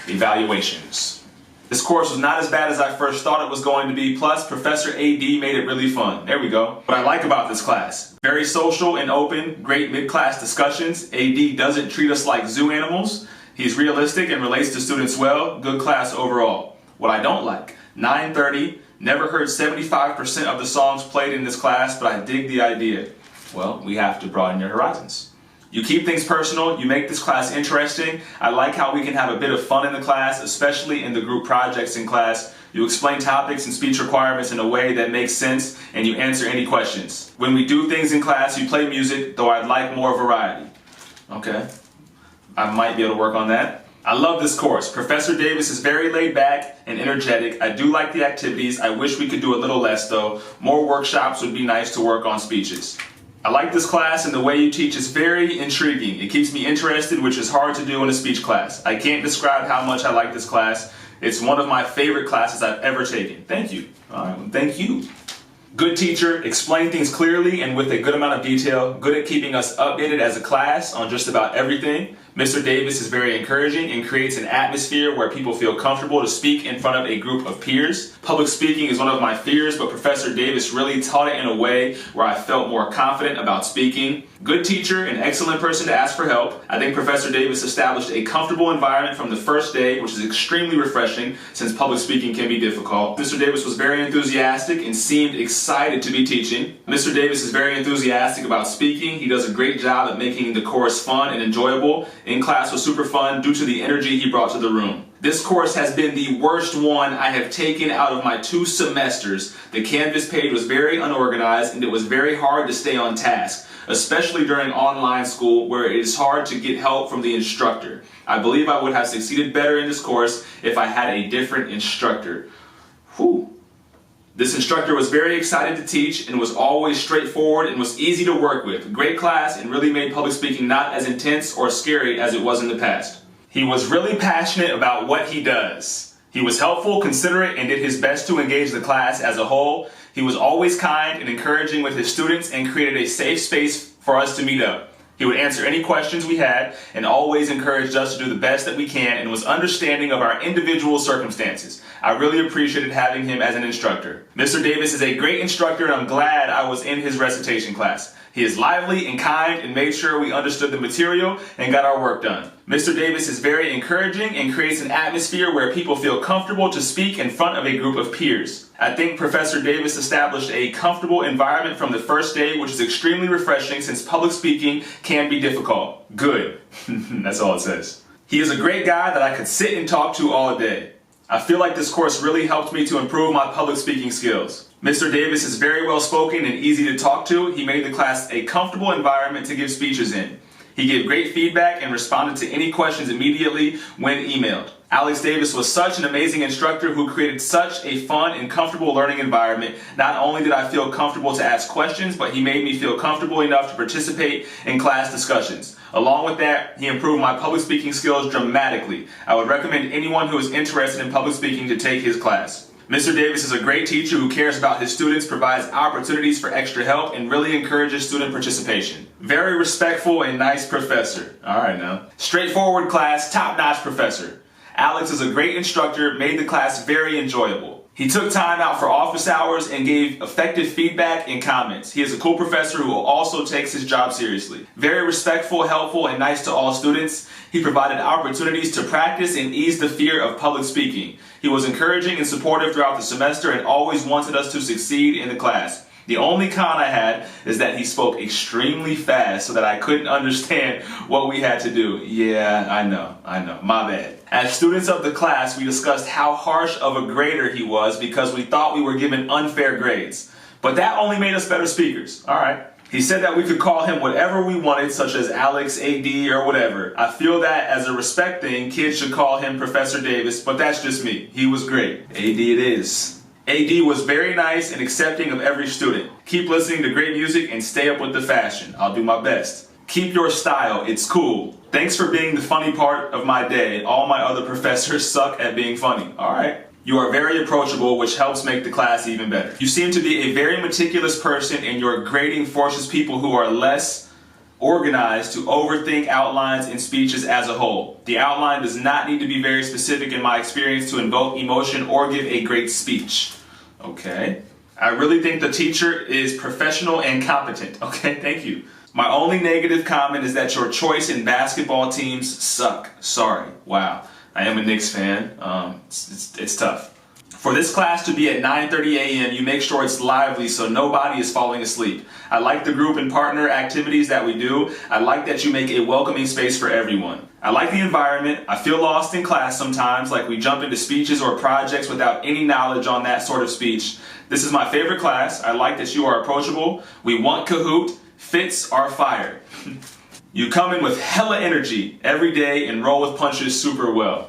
evaluations. This course was not as bad as I first thought it was going to be, plus Professor AD made it really fun. There we go. What I like about this class: very social and open, great mid-class discussions. AD doesn't treat us like zoo animals. He's realistic and relates to students well. Good class overall. What I don't like: 9:30, never heard 75% of the songs played in this class, but I dig the idea. Well, we have to broaden your horizons. You keep things personal, you make this class interesting. I like how we can have a bit of fun in the class, especially in the group projects in class. You explain topics and speech requirements in a way that makes sense, and you answer any questions. When we do things in class, you play music, though I'd like more variety. Okay, I might be able to work on that. I love this course. Professor Davis is very laid back and energetic. I do like the activities. I wish we could do a little less though. More workshops would be nice to work on speeches. I like this class, and the way you teach is very intriguing. It keeps me interested, which is hard to do in a speech class. I can't describe how much I like this class. It's one of my favorite classes I've ever taken. Thank you. All right, well, thank you. Good teacher, explain things clearly and with a good amount of detail. Good at keeping us updated as a class on just about everything. Mr. Davis is very encouraging and creates an atmosphere where people feel comfortable to speak in front of a group of peers. Public speaking is one of my fears, but Professor Davis really taught it in a way where I felt more confident about speaking. Good teacher, an excellent person to ask for help. I think Professor Davis established a comfortable environment from the first day, which is extremely refreshing since public speaking can be difficult. Mr. Davis was very enthusiastic and seemed excited to be teaching. Mr. Davis is very enthusiastic about speaking. He does a great job at making the course fun and enjoyable. In class was super fun due to the energy he brought to the room. This course has been the worst one I have taken out of my 2 semesters. The Canvas page was very unorganized and it was very hard to stay on task, especially during online school where it is hard to get help from the instructor. I believe I would have succeeded better in this course if I had a different instructor. Whew. This instructor was very excited to teach and was always straightforward and was easy to work with. Great class and really made public speaking not as intense or scary as it was in the past. He was really passionate about what he does. He was helpful, considerate, and did his best to engage the class as a whole. He was always kind and encouraging with his students and created a safe space for us to meet up. He would answer any questions we had and always encouraged us to do the best that we can and was understanding of our individual circumstances. I really appreciated having him as an instructor. Mr. Davis is a great instructor and I'm glad I was in his recitation class. He is lively and kind and made sure we understood the material and got our work done. Mr. Davis is very encouraging and creates an atmosphere where people feel comfortable to speak in front of a group of peers. I think Professor Davis established a comfortable environment from the first day, which is extremely refreshing since public speaking can be difficult. Good. That's all it says. He is a great guy that I could sit and talk to all day. I feel like this course really helped me to improve my public speaking skills. Mr. Davis is very well spoken and easy to talk to. He made the class a comfortable environment to give speeches in. He gave great feedback and responded to any questions immediately when emailed. Alex Davis was such an amazing instructor who created such a fun and comfortable learning environment. Not only did I feel comfortable to ask questions, but he made me feel comfortable enough to participate in class discussions. Along with that, he improved my public speaking skills dramatically. I would recommend anyone who is interested in public speaking to take his class. Mr. Davis is a great teacher who cares about his students, provides opportunities for extra help, and really encourages student participation. Very respectful and nice professor. All right now. Straightforward class, top-notch professor. Alex is a great instructor, made the class very enjoyable. He took time out for office hours and gave effective feedback and comments. He is a cool professor who also takes his job seriously. Very respectful, helpful, and nice to all students. He provided opportunities to practice and ease the fear of public speaking. He was encouraging and supportive throughout the semester and always wanted us to succeed in the class. The only con I had is that he spoke extremely fast so that I couldn't understand what we had to do. Yeah, I know, my bad. As students of the class, we discussed how harsh of a grader he was because we thought we were given unfair grades. But that only made us better speakers. All right. He said that we could call him whatever we wanted, such as Alex, AD, or whatever. I feel that as a respect thing, kids should call him Professor Davis, but that's just me. He was great. AD it is. AD was very nice and accepting of every student. Keep listening to great music and stay up with the fashion. I'll do my best. Keep your style, it's cool. Thanks for being the funny part of my day. All my other professors suck at being funny. All right. You are very approachable, which helps make the class even better. You seem to be a very meticulous person and your grading forces people who are less organized to overthink outlines and speeches as a whole. The outline does not need to be very specific in my experience to invoke emotion or give a great speech. Okay. I really think the teacher is professional and competent. Okay, thank you. My only negative comment is that your choice in basketball teams suck. Sorry. Wow. I am a Knicks fan. It's tough. For this class to be at 9:30 a.m., you make sure it's lively so nobody is falling asleep. I like the group and partner activities that we do. I like that you make a welcoming space for everyone. I like the environment. I feel lost in class sometimes, like we jump into speeches or projects without any knowledge on that sort of speech. This is my favorite class. I like that you are approachable. We want Kahoot. Fits are fire. You come in with hella energy every day and roll with punches super well.